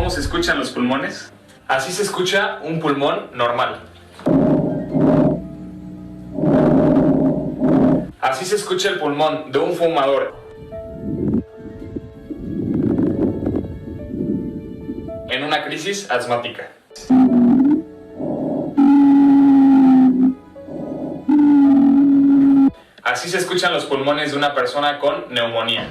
¿Cómo se escuchan los pulmones? Así se escucha un pulmón normal. Así se escucha el pulmón de un fumador en una crisis asmática. Así se escuchan los pulmones de una persona con neumonía.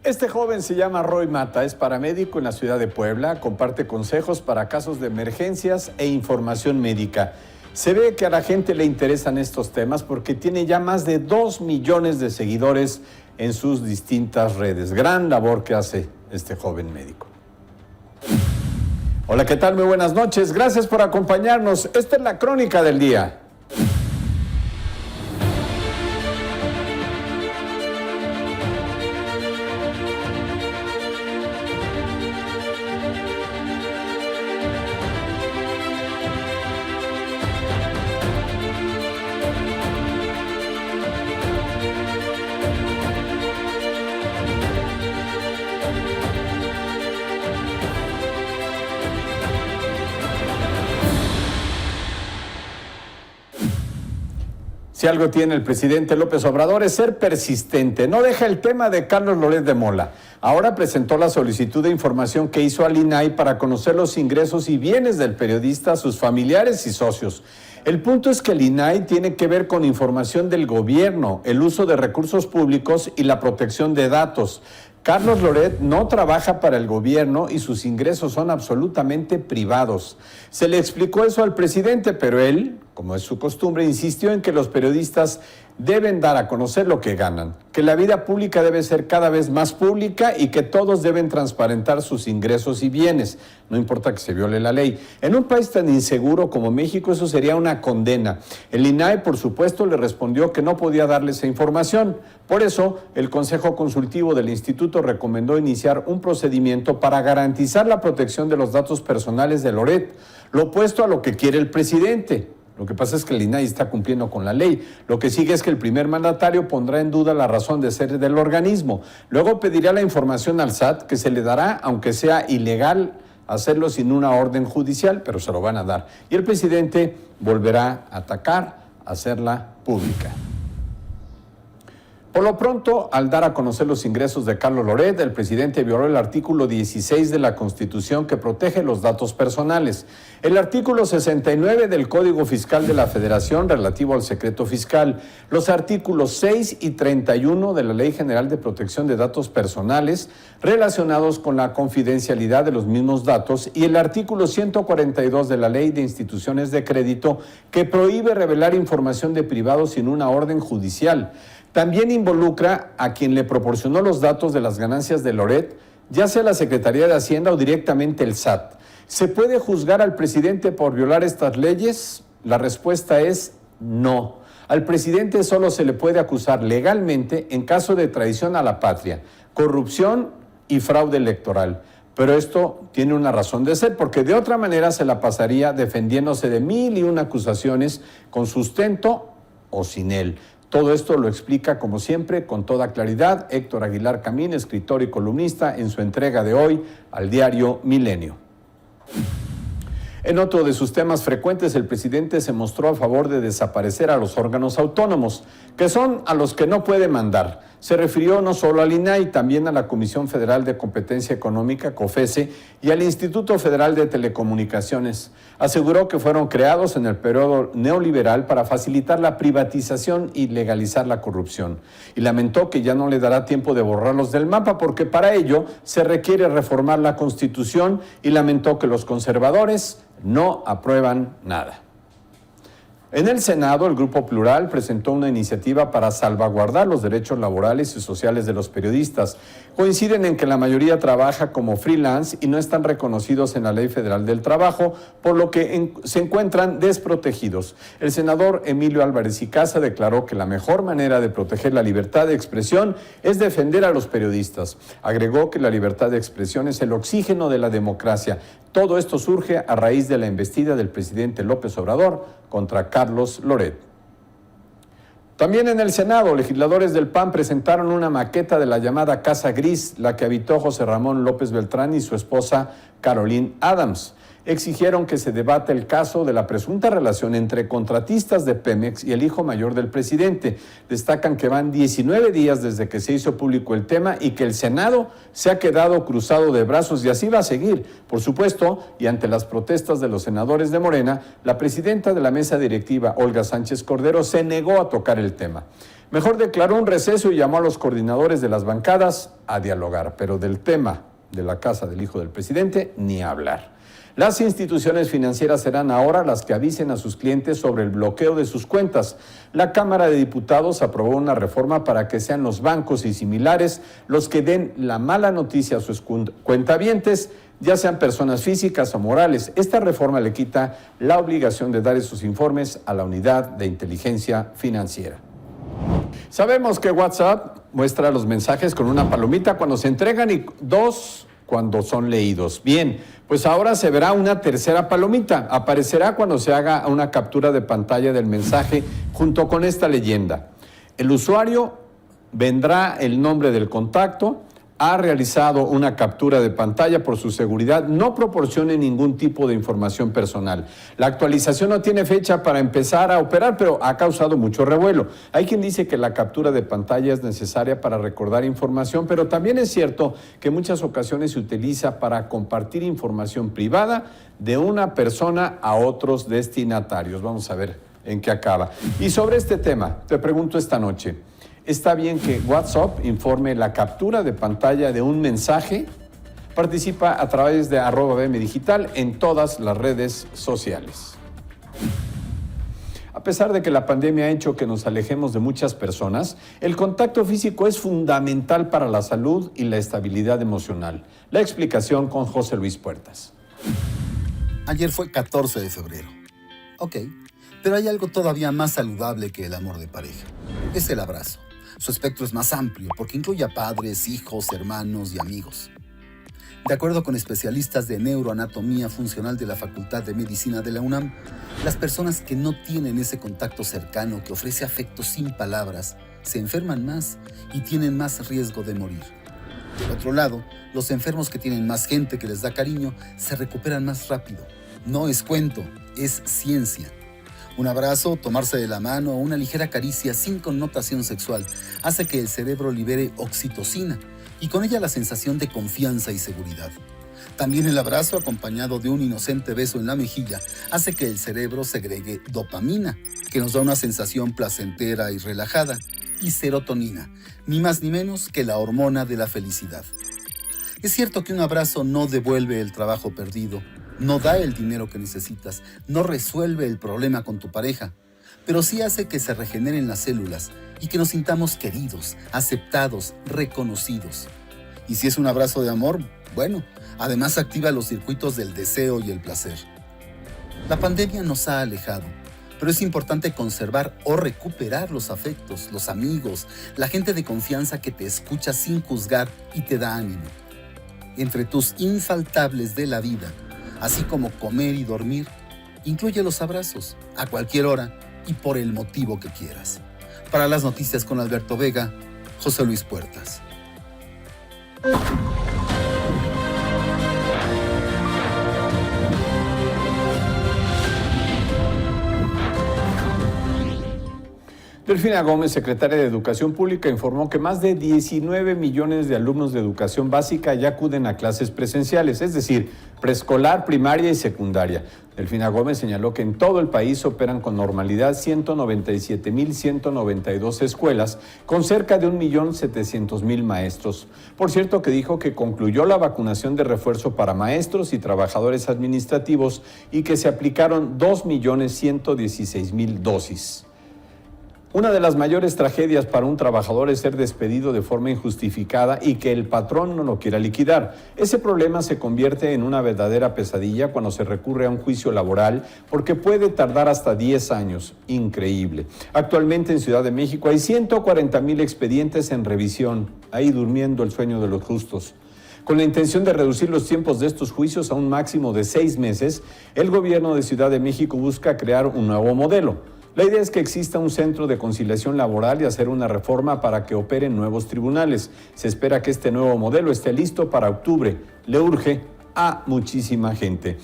Este joven se llama Roy Mata, es paramédico en la ciudad de Puebla, comparte consejos para casos de emergencias e información médica. Se ve que a la gente le interesan estos temas porque tiene ya más de 2 millones de seguidores en sus distintas redes. Gran labor que hace este joven médico. Hola, ¿qué tal? Muy buenas noches. Gracias por acompañarnos. Esta es la crónica del día. Si algo tiene el presidente López Obrador es ser persistente. No deja el tema de Carlos Loret de Mola. Ahora presentó la solicitud de información que hizo al INAI para conocer los ingresos y bienes del periodista, sus familiares y socios. El punto es que el INAI tiene que ver con información del gobierno, el uso de recursos públicos y la protección de datos. Carlos Loret no trabaja para el gobierno y sus ingresos son absolutamente privados. Se le explicó eso al presidente, pero él, como es su costumbre, insistió en que los periodistas deben dar a conocer lo que ganan, que la vida pública debe ser cada vez más pública y que todos deben transparentar sus ingresos y bienes, no importa que se viole la ley. En un país tan inseguro como México eso sería una condena. El INAI, por supuesto, le respondió que no podía darle esa información. Por eso, el Consejo Consultivo del Instituto recomendó iniciar un procedimiento para garantizar la protección de los datos personales de Loret, lo opuesto a lo que quiere el presidente. Lo que pasa es que el INAI está cumpliendo con la ley. Lo que sigue es que el primer mandatario pondrá en duda la razón de ser del organismo. Luego pedirá la información al SAT, que se le dará, aunque sea ilegal hacerlo sin una orden judicial, pero se lo van a dar. Y el presidente volverá a atacar, a hacerla pública. Por lo pronto, al dar a conocer los ingresos de Carlos Loret, el presidente violó el artículo 16 de la Constitución que protege los datos personales, el artículo 69 del Código Fiscal de la Federación relativo al secreto fiscal, los artículos 6 y 31 de la Ley General de Protección de Datos Personales relacionados con la confidencialidad de los mismos datos y el artículo 142 de la Ley de Instituciones de Crédito que prohíbe revelar información de privados sin una orden judicial. También involucra a quien le proporcionó los datos de las ganancias de Loret, ya sea la Secretaría de Hacienda o directamente el SAT. ¿Se puede juzgar al presidente por violar estas leyes? La respuesta es no. Al presidente solo se le puede acusar legalmente en caso de traición a la patria, corrupción y fraude electoral. Pero esto tiene una razón de ser, porque de otra manera se la pasaría defendiéndose de 1001 acusaciones con sustento o sin él. Todo esto lo explica, como siempre, con toda claridad, Héctor Aguilar Camín, escritor y columnista, en su entrega de hoy al diario Milenio. En otro de sus temas frecuentes, el presidente se mostró a favor de desaparecer a los órganos autónomos, que son a los que no puede mandar. Se refirió no solo al INAI, también a la Comisión Federal de Competencia Económica, COFESE, y al Instituto Federal de Telecomunicaciones. Aseguró que fueron creados en el periodo neoliberal para facilitar la privatización y legalizar la corrupción. Y lamentó que ya no le dará tiempo de borrarlos del mapa porque para ello se requiere reformar la Constitución y lamentó que los conservadores no aprueban nada. En el Senado, el Grupo Plural presentó una iniciativa para salvaguardar los derechos laborales y sociales de los periodistas. Coinciden en que la mayoría trabaja como freelance y no están reconocidos en la Ley Federal del Trabajo, por lo que se encuentran desprotegidos. El senador Emilio Álvarez y Casa declaró que la mejor manera de proteger la libertad de expresión es defender a los periodistas. Agregó que la libertad de expresión es el oxígeno de la democracia. Todo esto surge a raíz de la embestida del presidente López Obrador contra Carlos Loret. También en el Senado, legisladores del PAN presentaron una maqueta de la llamada Casa Gris, la que habitó José Ramón López Beltrán y su esposa Caroline Adams. Exigieron que se debata el caso de la presunta relación entre contratistas de Pemex y el hijo mayor del presidente. Destacan que van 19 días desde que se hizo público el tema y que el Senado se ha quedado cruzado de brazos y así va a seguir. Por supuesto, y ante las protestas de los senadores de Morena, la presidenta de la mesa directiva, Olga Sánchez Cordero, se negó a tocar el tema. Mejor declaró un receso y llamó a los coordinadores de las bancadas a dialogar, pero del tema de la casa del hijo del presidente, ni hablar. Las instituciones financieras serán ahora las que avisen a sus clientes sobre el bloqueo de sus cuentas. La Cámara de Diputados aprobó una reforma para que sean los bancos y similares los que den la mala noticia a sus cuentavientes, ya sean personas físicas o morales. Esta reforma le quita la obligación de dar esos informes a la Unidad de Inteligencia Financiera. Sabemos que WhatsApp muestra los mensajes con una palomita cuando se entregan y 2 cuando son leídos. Bien, pues ahora se verá una tercera palomita. Aparecerá cuando se haga una captura de pantalla del mensaje junto con esta leyenda. El usuario vendrá el nombre del contacto, ha realizado una captura de pantalla. Por su seguridad, no proporcione ningún tipo de información personal. La actualización no tiene fecha para empezar a operar, pero ha causado mucho revuelo. Hay quien dice que la captura de pantalla es necesaria para recordar información, pero también es cierto que en muchas ocasiones se utiliza para compartir información privada de una persona a otros destinatarios. Vamos a ver en qué acaba. Y sobre este tema, te pregunto esta noche, ¿está bien que WhatsApp informe la captura de pantalla de un mensaje? Participa a través de @BMDigital en todas las redes sociales. A pesar de que la pandemia ha hecho que nos alejemos de muchas personas, el contacto físico es fundamental para la salud y la estabilidad emocional. La explicación con José Luis Puertas. Ayer fue 14 de febrero. Ok, pero hay algo todavía más saludable que el amor de pareja. Es el abrazo. Su espectro es más amplio porque incluye a padres, hijos, hermanos y amigos. De acuerdo con especialistas de neuroanatomía funcional de la Facultad de Medicina de la UNAM, las personas que no tienen ese contacto cercano que ofrece afecto sin palabras se enferman más y tienen más riesgo de morir. Por otro lado, los enfermos que tienen más gente que les da cariño se recuperan más rápido. No es cuento, es ciencia. Un abrazo, tomarse de la mano o una ligera caricia sin connotación sexual hace que el cerebro libere oxitocina y con ella la sensación de confianza y seguridad. También el abrazo, acompañado de un inocente beso en la mejilla, hace que el cerebro segregue dopamina, que nos da una sensación placentera y relajada, y serotonina, ni más ni menos que la hormona de la felicidad. Es cierto que un abrazo no devuelve el trabajo perdido, no da el dinero que necesitas, no resuelve el problema con tu pareja, pero sí hace que se regeneren las células y que nos sintamos queridos, aceptados, reconocidos. Y si es un abrazo de amor, bueno, además activa los circuitos del deseo y el placer. La pandemia nos ha alejado, pero es importante conservar o recuperar los afectos, los amigos, la gente de confianza que te escucha sin juzgar y te da ánimo. Entre tus infaltables de la vida, así como comer y dormir, incluye los abrazos, a cualquier hora y por el motivo que quieras. Para las noticias con Alberto Vega, José Luis Puertas. Delfina Gómez, secretaria de Educación Pública, informó que más de 19 millones de alumnos de educación básica ya acuden a clases presenciales, es decir, preescolar, primaria y secundaria. Delfina Gómez señaló que en todo el país operan con normalidad 197.192 escuelas con cerca de 1.700.000 maestros. Por cierto, que dijo que concluyó la vacunación de refuerzo para maestros y trabajadores administrativos y que se aplicaron 2.116.000 dosis. Una de las mayores tragedias para un trabajador es ser despedido de forma injustificada y que el patrón no lo quiera liquidar. Ese problema se convierte en una verdadera pesadilla cuando se recurre a un juicio laboral porque puede tardar hasta 10 años. Increíble. Actualmente en Ciudad de México hay 140,000 expedientes en revisión, ahí durmiendo el sueño de los justos. Con la intención de reducir los tiempos de estos juicios a un máximo de 6 meses, el gobierno de Ciudad de México busca crear un nuevo modelo. La idea es que exista un centro de conciliación laboral y hacer una reforma para que operen nuevos tribunales. Se espera que este nuevo modelo esté listo para octubre. Le urge a muchísima gente.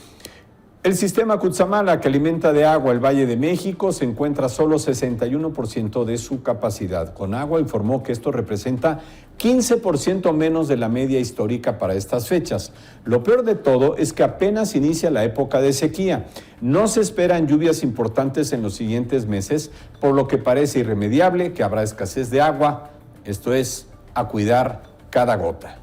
El sistema Cutzamala, que alimenta de agua el Valle de México, se encuentra solo 61% de su capacidad. Conagua informó que esto representa 15% menos de la media histórica para estas fechas. Lo peor de todo es que apenas inicia la época de sequía. No se esperan lluvias importantes en los siguientes meses, por lo que parece irremediable que habrá escasez de agua. Esto es, a cuidar cada gota.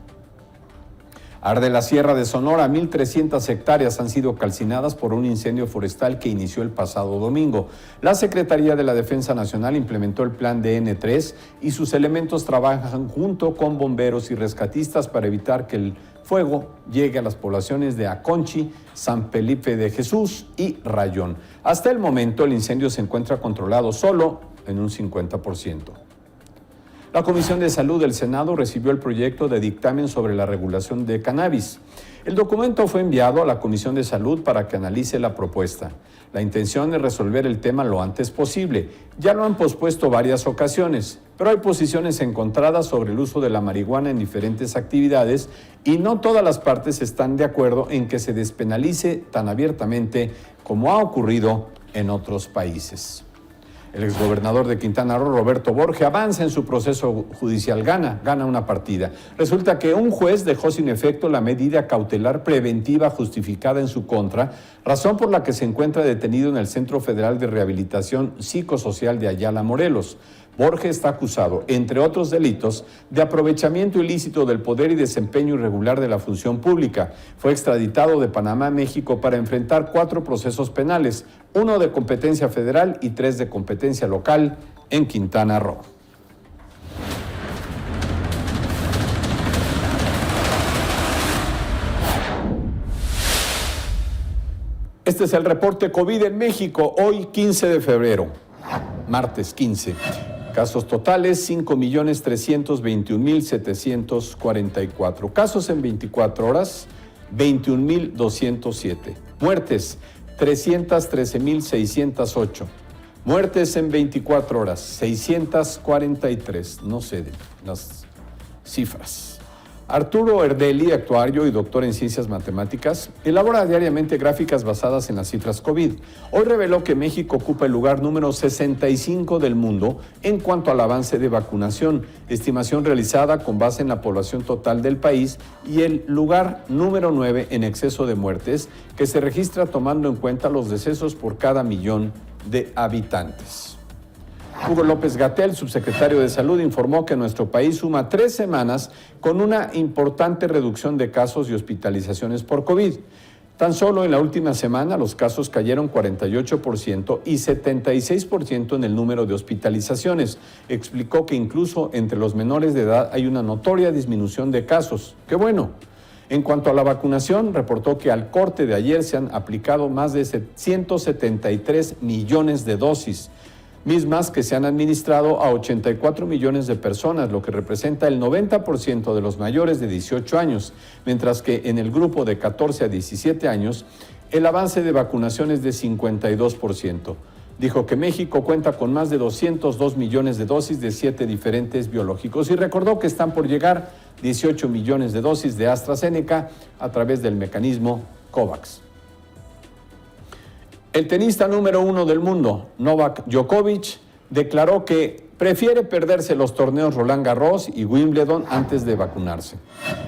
Arde la Sierra de Sonora, 1,300 hectáreas han sido calcinadas por un incendio forestal que inició el pasado domingo. La Secretaría de la Defensa Nacional implementó el plan DN3 y sus elementos trabajan junto con bomberos y rescatistas para evitar que el fuego llegue a las poblaciones de Aconchi, San Felipe de Jesús y Rayón. Hasta el momento el incendio se encuentra controlado solo en un 50%. La Comisión de Salud del Senado recibió el proyecto de dictamen sobre la regulación de cannabis. El documento fue enviado a la Comisión de Salud para que analice la propuesta. La intención es resolver el tema lo antes posible. Ya lo han pospuesto varias ocasiones, pero hay posiciones encontradas sobre el uso de la marihuana en diferentes actividades y no todas las partes están de acuerdo en que se despenalice tan abiertamente como ha ocurrido en otros países. El exgobernador de Quintana Roo, Roberto Borge, avanza en su proceso judicial, gana una partida. Resulta que un juez dejó sin efecto la medida cautelar preventiva justificada en su contra, razón por la que se encuentra detenido en el Centro Federal de Rehabilitación Psicosocial de Ayala, Morelos. Borge está acusado, entre otros delitos, de aprovechamiento ilícito del poder y desempeño irregular de la función pública. Fue extraditado de Panamá a México para enfrentar 4 procesos penales, 1 de competencia federal y 3 de competencia local en Quintana Roo. Este es el reporte COVID en México, hoy 15 de febrero, martes 15. Casos totales, 5.321.744. Casos en 24 horas, 21.207. Muertes, 313.608. Muertes en 24 horas, 643. No sé las cifras. Arturo Erdeli, actuario y doctor en ciencias matemáticas, elabora diariamente gráficas basadas en las cifras COVID. Hoy reveló que México ocupa el lugar número 65 del mundo en cuanto al avance de vacunación, estimación realizada con base en la población total del país, y el lugar número 9 en exceso de muertes, que se registra tomando en cuenta los decesos por cada millón de habitantes. Hugo López-Gatell, subsecretario de Salud, informó que nuestro país suma 3 semanas con una importante reducción de casos y hospitalizaciones por COVID. Tan solo en la última semana los casos cayeron 48% y 76% en el número de hospitalizaciones. Explicó que incluso entre los menores de edad hay una notoria disminución de casos. ¡Qué bueno! En cuanto a la vacunación, reportó que al corte de ayer se han aplicado más de 173 millones de dosis, mismas que se han administrado a 84 millones de personas, lo que representa el 90% de los mayores de 18 años, mientras que en el grupo de 14 a 17 años, el avance de vacunación es de 52%. Dijo que México cuenta con más de 202 millones de dosis de 7 diferentes biológicos y recordó que están por llegar 18 millones de dosis de AstraZeneca a través del mecanismo COVAX. El tenista número 1 del mundo, Novak Djokovic, declaró que prefiere perderse los torneos Roland Garros y Wimbledon antes de vacunarse.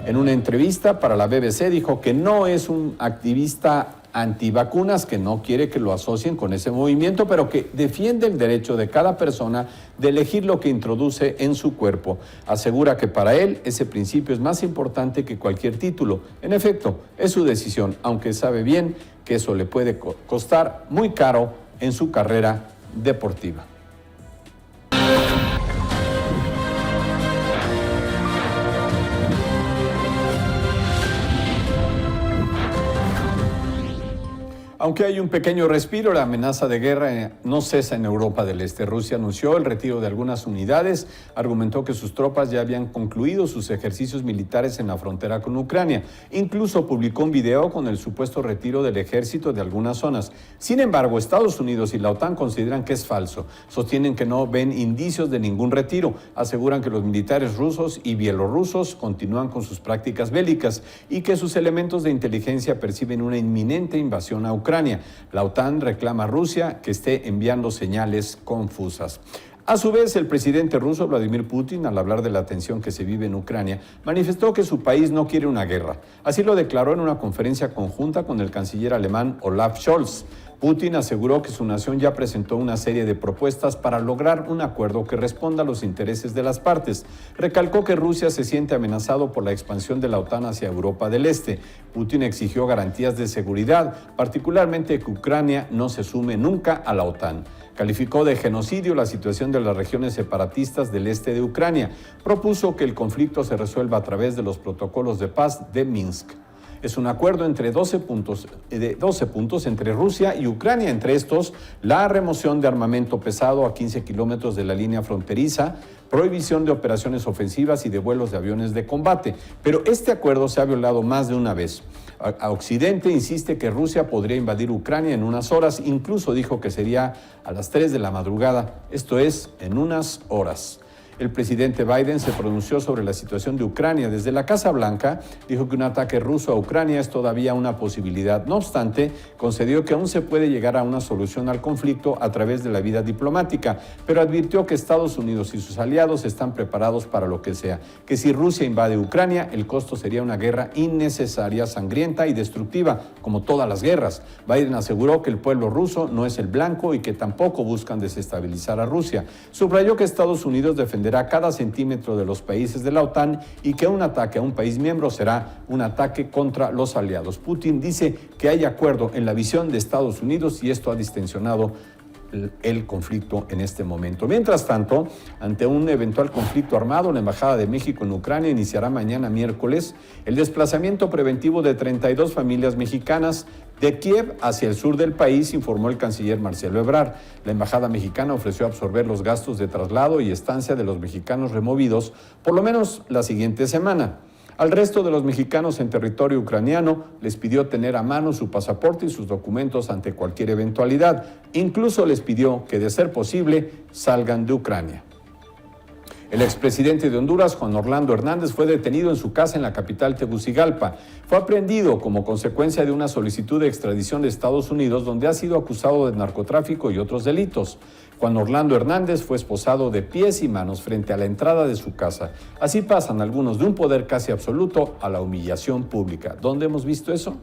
En una entrevista para la BBC dijo que no es un activista antivacunas, que no quiere que lo asocien con ese movimiento, pero que defiende el derecho de cada persona de elegir lo que introduce en su cuerpo. Asegura que para él ese principio es más importante que cualquier título. En efecto, es su decisión, aunque sabe bien que eso le puede costar muy caro en su carrera deportiva. Aunque hay un pequeño respiro, la amenaza de guerra no cesa en Europa del Este. Rusia anunció el retiro de algunas unidades, argumentó que sus tropas ya habían concluido sus ejercicios militares en la frontera con Ucrania. Incluso publicó un video con el supuesto retiro del ejército de algunas zonas. Sin embargo, Estados Unidos y la OTAN consideran que es falso. Sostienen que no ven indicios de ningún retiro. Aseguran que los militares rusos y bielorrusos continúan con sus prácticas bélicas y que sus elementos de inteligencia perciben una inminente invasión a Ucrania. La OTAN reclama a Rusia que esté enviando señales confusas. A su vez, el presidente ruso Vladimir Putin, al hablar de la tensión que se vive en Ucrania, manifestó que su país no quiere una guerra. Así lo declaró en una conferencia conjunta con el canciller alemán Olaf Scholz. Putin aseguró que su nación ya presentó una serie de propuestas para lograr un acuerdo que responda a los intereses de las partes. Recalcó que Rusia se siente amenazado por la expansión de la OTAN hacia Europa del Este. Putin exigió garantías de seguridad, particularmente que Ucrania no se sume nunca a la OTAN. Calificó de genocidio la situación de las regiones separatistas del este de Ucrania. Propuso que el conflicto se resuelva a través de los protocolos de paz de Minsk. Es un acuerdo entre 12 puntos entre Rusia y Ucrania. Entre estos, la remoción de armamento pesado a 15 kilómetros de la línea fronteriza, prohibición de operaciones ofensivas y de vuelos de aviones de combate. Pero este acuerdo se ha violado más de una vez. A Occidente insiste que Rusia podría invadir Ucrania en unas horas. Incluso dijo que sería a las 3 de la madrugada, esto es, en unas horas. El presidente Biden se pronunció sobre la situación de Ucrania. Desde la Casa Blanca dijo que un ataque ruso a Ucrania es todavía una posibilidad. No obstante, concedió que aún se puede llegar a una solución al conflicto a través de la vía diplomática, pero advirtió que Estados Unidos y sus aliados están preparados para lo que sea, que si Rusia invade Ucrania, el costo sería una guerra innecesaria, sangrienta y destructiva, como todas las guerras. Biden aseguró que el pueblo ruso no es el blanco y que tampoco buscan desestabilizar a Rusia. Subrayó que Estados Unidos defenderá cada centímetro de los países de la OTAN y que un ataque a un país miembro será un ataque contra los aliados. Putin dice que hay acuerdo en la visión de Estados Unidos y esto ha distensionado el conflicto en este momento. Mientras tanto, ante un eventual conflicto armado, la Embajada de México en Ucrania iniciará mañana miércoles el desplazamiento preventivo de 32 familias mexicanas de Kiev hacia el sur del país, informó el canciller Marcelo Ebrard. La Embajada mexicana ofreció absorber los gastos de traslado y estancia de los mexicanos removidos por lo menos la siguiente semana. Al resto de los mexicanos en territorio ucraniano les pidió tener a mano su pasaporte y sus documentos ante cualquier eventualidad. Incluso les pidió que, de ser posible, salgan de Ucrania. El expresidente de Honduras, Juan Orlando Hernández, fue detenido en su casa en la capital Tegucigalpa. Fue aprehendido como consecuencia de una solicitud de extradición de Estados Unidos, donde ha sido acusado de narcotráfico y otros delitos. Juan Orlando Hernández fue esposado de pies y manos frente a la entrada de su casa. Así pasan algunos de un poder casi absoluto a la humillación pública. ¿Dónde hemos visto eso?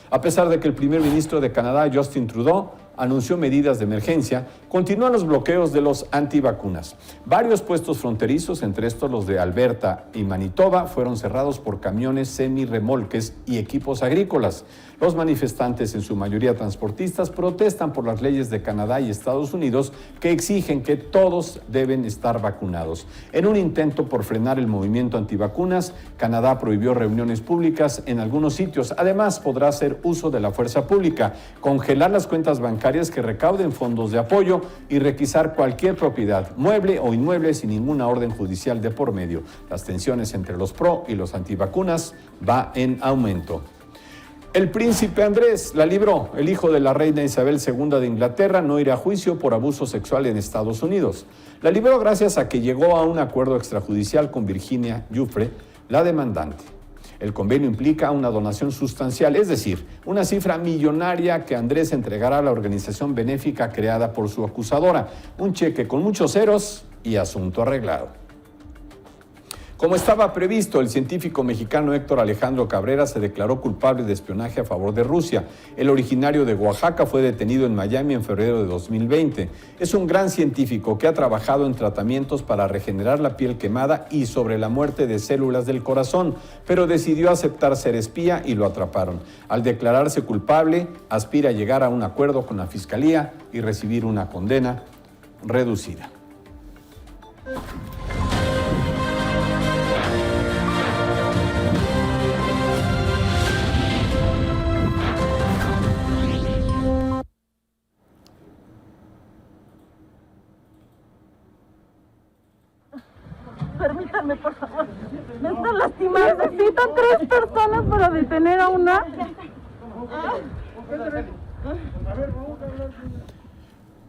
A pesar de que el primer ministro de Canadá, Justin Trudeau, anunció medidas de emergencia, continúan los bloqueos de los antivacunas. Varios puestos fronterizos, entre estos los de Alberta y Manitoba, fueron cerrados por camiones semirremolques y equipos agrícolas. Los manifestantes, en su mayoría transportistas, protestan por las leyes de Canadá y Estados Unidos que exigen que todos deben estar vacunados. En un intento por frenar el movimiento antivacunas, Canadá prohibió reuniones públicas en algunos sitios. Además, podrá hacer uso de la fuerza pública, congelar las cuentas bancarias que recauden fondos de apoyo y requisar cualquier propiedad, mueble o inmueble, sin ninguna orden judicial de por medio. Las tensiones entre los pro y los antivacunas va en aumento. El príncipe Andrés la libró. El hijo de la reina Isabel II de Inglaterra no irá a juicio por abuso sexual en Estados Unidos. La libró gracias a que llegó a un acuerdo extrajudicial con Virginia Giuffre, la demandante. El convenio implica una donación sustancial, es decir, una cifra millonaria que Andrés entregará a la organización benéfica creada por su acusadora. Un cheque con muchos ceros y asunto arreglado. Como estaba previsto, el científico mexicano Héctor Alejandro Cabrera se declaró culpable de espionaje a favor de Rusia. El originario de Oaxaca fue detenido en Miami en febrero de 2020. Es un gran científico que ha trabajado en tratamientos para regenerar la piel quemada y sobre la muerte de células del corazón, pero decidió aceptar ser espía y lo atraparon. Al declararse culpable, aspira a llegar a un acuerdo con la Fiscalía y recibir una condena reducida. Permítanme, por favor. Me están lastimando. Necesitan 3 personas para detener a una.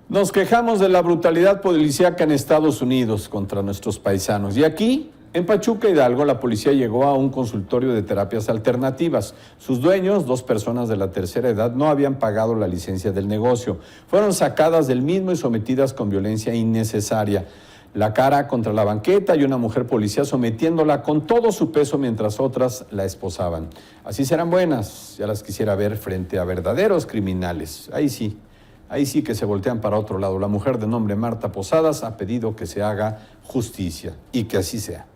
Nos quejamos de la brutalidad policíaca en Estados Unidos contra nuestros paisanos. Y aquí, en Pachuca, Hidalgo, la policía llegó a un consultorio de terapias alternativas. Sus dueños, 2 personas de la tercera edad, no habían pagado la licencia del negocio. Fueron sacadas del mismo y sometidas con violencia innecesaria. La cara contra la banqueta y una mujer policía sometiéndola con todo su peso mientras otras la esposaban. Así serán buenas, ya las quisiera ver frente a verdaderos criminales. Ahí sí que se voltean para otro lado. La mujer de nombre Marta Posadas ha pedido que se haga justicia y que así sea.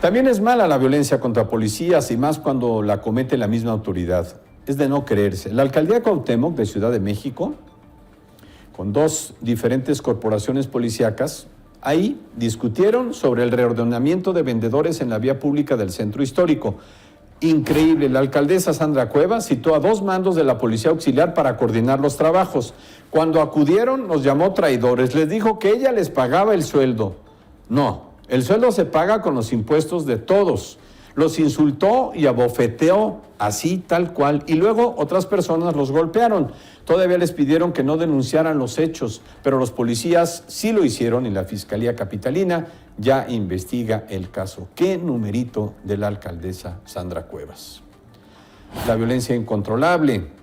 También es mala la violencia contra policías y más cuando la comete la misma autoridad. Es de no creerse. La alcaldía Cuauhtémoc de Ciudad de México, con 2 diferentes corporaciones policíacas, ahí discutieron sobre el reordenamiento de vendedores en la vía pública del centro histórico. Increíble, la alcaldesa Sandra Cuevas citó a 2 mandos de la policía auxiliar para coordinar los trabajos. Cuando acudieron, nos llamó traidores, les dijo que ella les pagaba el sueldo. No, el sueldo se paga con los impuestos de todos. Los insultó y abofeteó así, tal cual, y luego otras personas los golpearon. Todavía les pidieron que no denunciaran los hechos, pero los policías sí lo hicieron y la Fiscalía Capitalina ya investiga el caso. ¡Qué numerito de la alcaldesa Sandra Cuevas! La violencia incontrolable.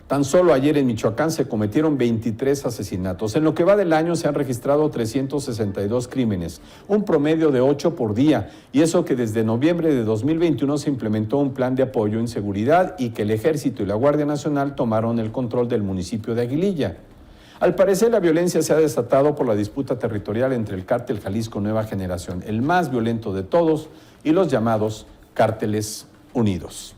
Tan solo ayer en Michoacán se cometieron 23 asesinatos. En lo que va del año se han registrado 362 crímenes, un promedio de 8 por día. Y eso que desde noviembre de 2021 se implementó un plan de apoyo en seguridad y que el Ejército y la Guardia Nacional tomaron el control del municipio de Aguililla. Al parecer la violencia se ha desatado por la disputa territorial entre el cártel Jalisco Nueva Generación, el más violento de todos, y los llamados cárteles unidos.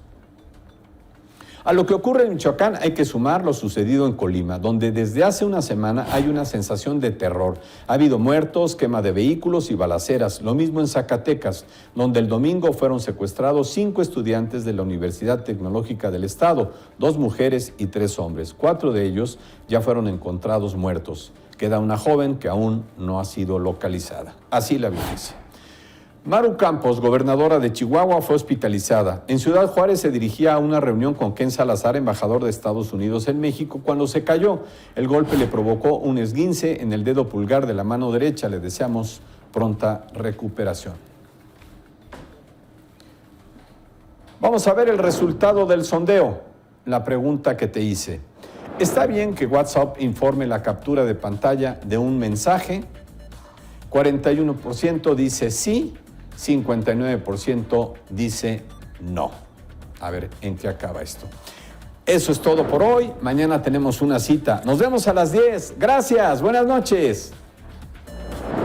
A lo que ocurre en Michoacán hay que sumar lo sucedido en Colima, donde desde hace una semana hay una sensación de terror. Ha habido muertos, quema de vehículos y balaceras. Lo mismo en Zacatecas, donde el domingo fueron secuestrados 5 estudiantes de la Universidad Tecnológica del Estado, 2 mujeres y 3 hombres. 4 de ellos ya fueron encontrados muertos. Queda una joven que aún no ha sido localizada. Así la violencia. Maru Campos, gobernadora de Chihuahua, fue hospitalizada. En Ciudad Juárez se dirigía a una reunión con Ken Salazar, embajador de Estados Unidos en México, cuando se cayó. El golpe le provocó un esguince en el dedo pulgar de la mano derecha. Le deseamos pronta recuperación. Vamos a ver el resultado del sondeo. La pregunta que te hice. ¿Está bien que WhatsApp informe la captura de pantalla de un mensaje? 41% dice sí. 59% dice no. A ver, ¿en qué acaba esto? Eso es todo por hoy. Mañana tenemos una cita. Nos vemos a las 10. Gracias. Buenas noches.